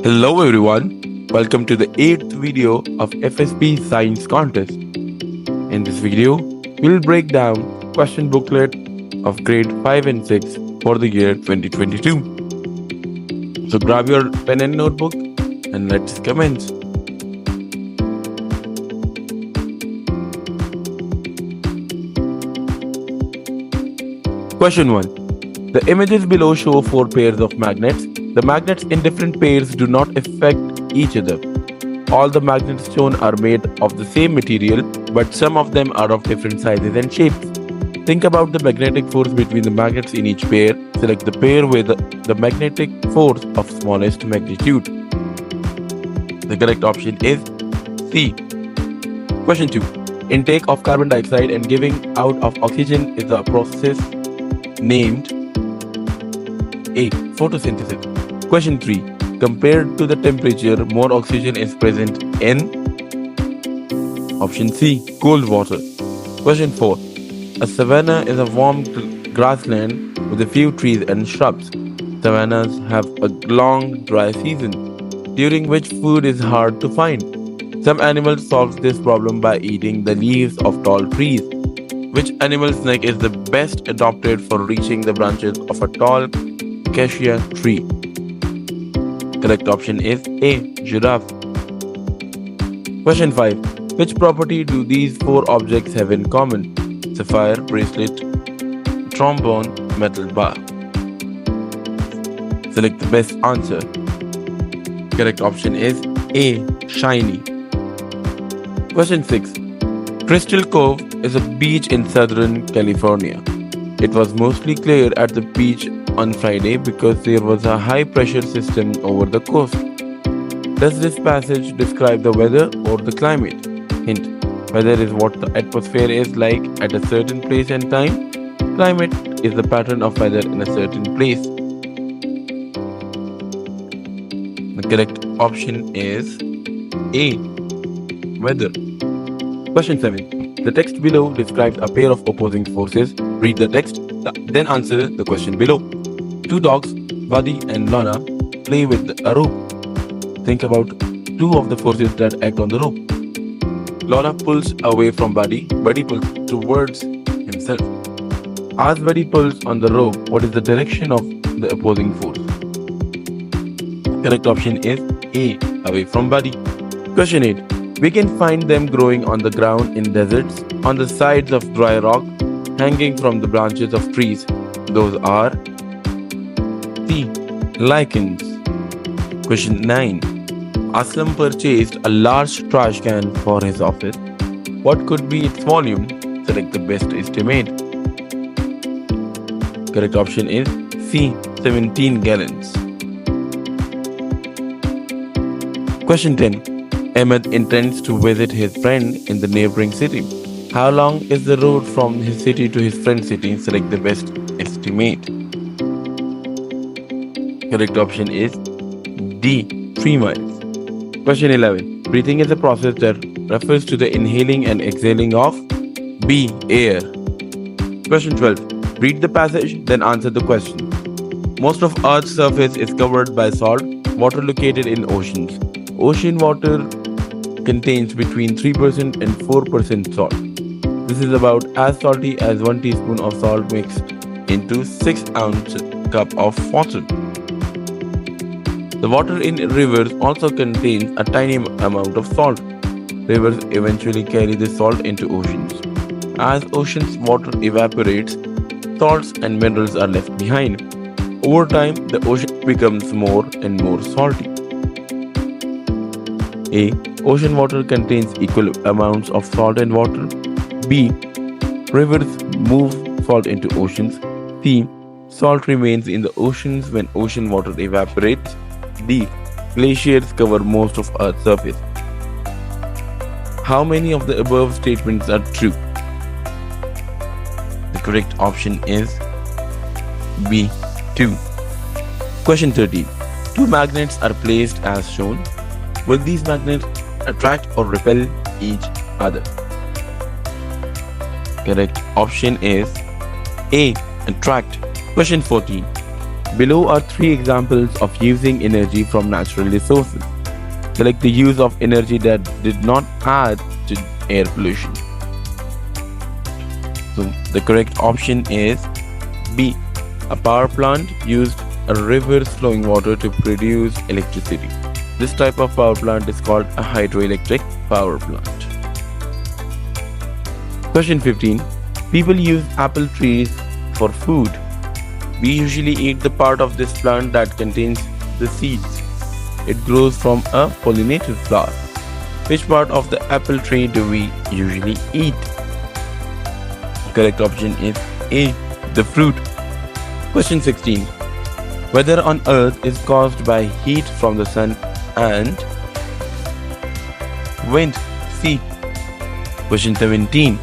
Hello everyone, welcome to the 8th video of FSP Science Contest. In this video, we'll break down question booklet of grade 5 and 6 for the year 2022. So grab your pen and notebook and let's commence. Question 1. The images below show 4 pairs of magnets. The magnets in different pairs do not affect each other. All the magnets shown are made of the same material, but some of them are of different sizes and shapes. Think about the magnetic force between the magnets in each pair. Select the pair with the magnetic force of smallest magnitude. The correct option is C. Question 2. Intake of carbon dioxide and giving out of oxygen is a process named A. Photosynthesis. Question 3. Compared to the temperature, more oxygen is present in option C. Cold water. Question 4. A savanna is a warm grassland with a few trees and shrubs. Savannas have a long dry season, during which food is hard to find. Some animals solve this problem by eating the leaves of tall trees. Which animal's neck is the best adapted for reaching the branches of a tall acacia tree? Correct option is A. Giraffe. Question 5. Which property do these 4 objects have in common? Sapphire, bracelet, trombone, metal bar. Select the best answer. Correct option is A. Shiny. Question 6. Crystal Cove is a beach in Southern California. It was mostly clear at the beach on Friday because there was a high pressure system over the coast. Does this passage describe the weather or the climate? Hint: weather is what the atmosphere is like at a certain place and time. Climate is the pattern of weather in a certain place. The correct option is A. Weather. Question 7. The text below describes a pair of opposing forces. Read the text, then answer the question below. 2 dogs, Buddy and Lana, play with a rope. Think about 2 of the forces that act on the rope. Lana pulls away from Buddy. Buddy pulls towards himself. As Buddy pulls on the rope, what is the direction of the opposing force? Correct option is A. Away from Buddy. Question 8. We can find them growing on the ground in deserts, on the sides of dry rock, hanging from the branches of trees. Those are C. Lichens. Question 9. Aslam purchased a large trash can for his office. What could be its volume? Select the best estimate. Correct option is C. 17 gallons. Question 10. Ahmed intends to visit his friend in the neighboring city. How long is the road from his city to his friend's city? Select the best estimate. Correct option is D. 3 miles. Question 11. Breathing is a process that refers to the inhaling and exhaling of B. Air. Question 12. Read the passage, then answer the question. Most of Earth's surface is covered by salt water located in oceans. Ocean water contains between 3% and 4% salt. This is about as salty as 1 teaspoon of salt mixed into 6-ounce cup of water. The water in rivers also contains a tiny amount of salt. Rivers eventually carry this salt into oceans. As ocean's water evaporates, salts and minerals are left behind. Over time, the ocean becomes more and more salty. A. Ocean water contains equal amounts of salt and water. B. Rivers move salt into oceans. C. Salt remains in the oceans when ocean water evaporates. D. Glaciers cover most of Earth's surface. How many of the above statements are true? The correct option is B. 2. Question 13. 2 magnets are placed as shown. Will these magnets attract or repel each other? Correct option is A. Attract. Question 14. Below are three examples of using energy from natural resources. Select the use of energy that did not add to air pollution. So the correct option is B. A power plant used a river's flowing water to produce electricity. This type of power plant is called a hydroelectric power plant. Question 15. People use apple trees for food. We usually eat the part of this plant that contains the seeds. It grows from a pollinated flower. Which part of the apple tree do we usually eat? Correct option is A. The fruit. Question 16. Weather on earth is caused by heat from the sun and wind. C. Question 17.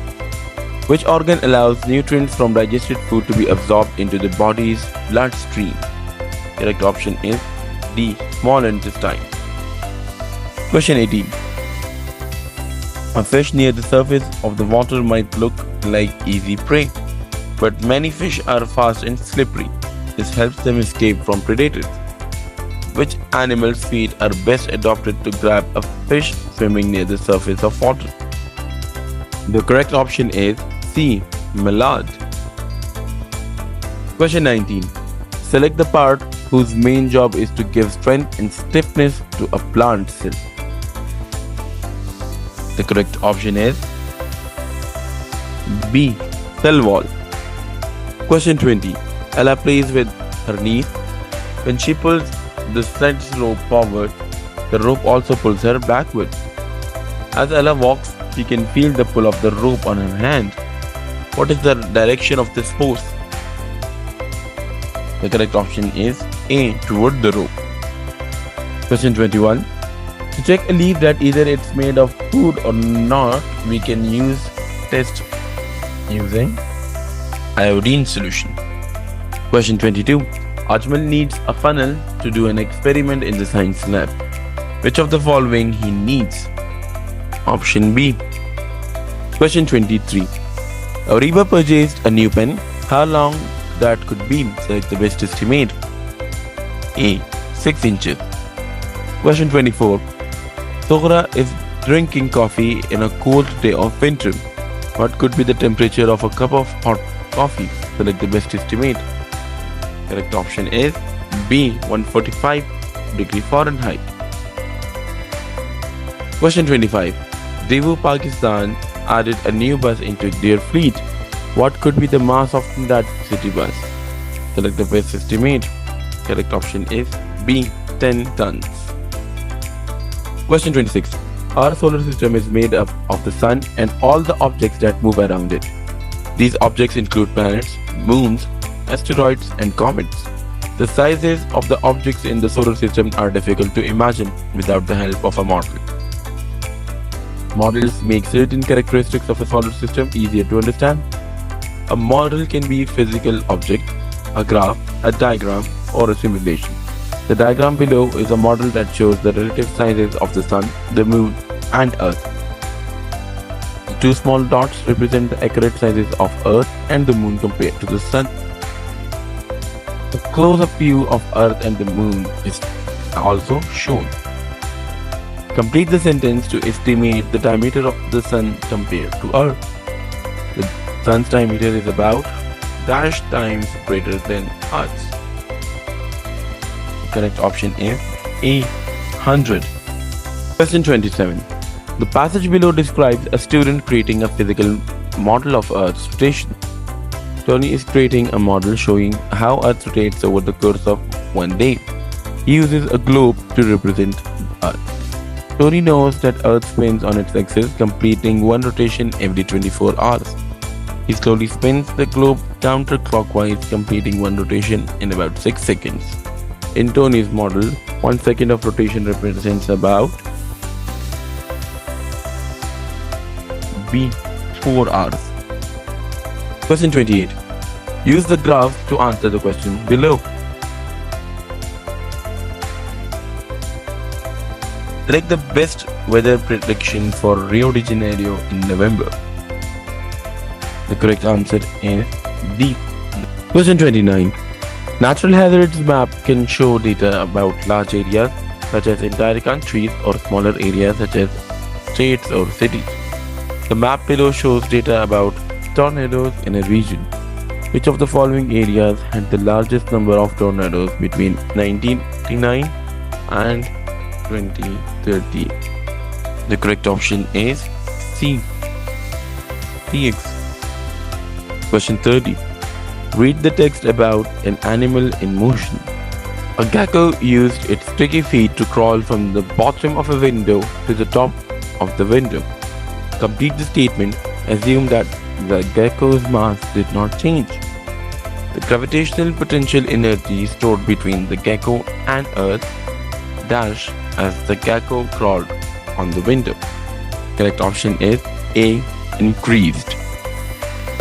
Which organ allows nutrients from digested food to be absorbed into the body's bloodstream? Correct option is D. Small intestine. Question 18. A fish near the surface of the water might look like easy prey, but many fish are fast and slippery. This helps them escape from predators. Which animal's feet are best adapted to grab a fish swimming near the surface of water? The correct option is C. Mallard. Question 19. Select the part whose main job is to give strength and stiffness to a plant cell. The correct option is B. Cell wall. Question 20. Ella plays with her niece. When she pulls the sledge rope forward, the rope also pulls her backward. As Ella walks, she can feel the pull of the rope on her hand. What is the direction of this force? The correct option is A. Toward the rope. Question 21. To check a leaf that either it's made of food or not, we can use test using iodine solution. Question 22. Ajmal needs a funnel to do an experiment in the science lab. Which of the following he needs? Option B. Question 23. Ariba purchased a new pen. How long that could be? Select the best estimate. A. 6 inches. Question 24. Sohra is drinking coffee in a cold day of winter. What could be the temperature of a cup of hot coffee? Select the best estimate. Correct option is B. 145 degree Fahrenheit. Question 25. Daewoo Pakistan added a new bus into their fleet. What could be the mass of that city bus? Select the best estimate. Correct option is B. 10 tons. Question 26. Our solar system is made up of the sun and all the objects that move around it. These objects include planets, moons, asteroids, and comets. The sizes of the objects in the solar system are difficult to imagine without the help of a model. Models make certain characteristics of a solar system easier to understand. A model can be a physical object, a graph, a diagram, or a simulation. The diagram below is a model that shows the relative sizes of the Sun, the Moon, and Earth. The two small dots represent the accurate sizes of Earth and the Moon compared to the Sun. A close-up view of Earth and the Moon is also shown. Complete the sentence to estimate the diameter of the Sun compared to Earth. The Sun's diameter is about dash times greater than Earth's. The correct option is A. 100. Question 27. The passage below describes a student creating a physical model of Earth's rotation. Tony is creating a model showing how Earth rotates over the course of one day. He uses a globe to represent Earth. Tony knows that Earth spins on its axis, completing one rotation every 24 hours. He slowly spins the globe counterclockwise, completing one rotation in about 6 seconds. In Tony's model, 1 second of rotation represents about B. 4 hours. Question 28. Use the graph to answer the question below. Select the best weather prediction for Rio de Janeiro in November. The correct answer is D. Question 29. Natural hazards map can show data about large areas such as entire countries or smaller areas such as states or cities. The map below shows data about tornadoes in a region. Which of the following areas had the largest number of tornadoes between 1989 and 2030? The correct option is C. CX. Question 30. Read the text about an animal in motion. A gecko used its sticky feet to crawl from the bottom of a window to the top of the window. Complete the statement. Assume that the gecko's mass did not change. The gravitational potential energy stored between the gecko and Earth dash as the gecko crawled on the window. Correct option is A. Increased.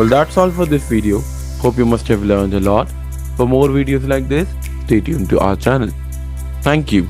Well, that's all for this video. Hope you must have learned a lot. For more videos like this, stay tuned to our channel. Thank you.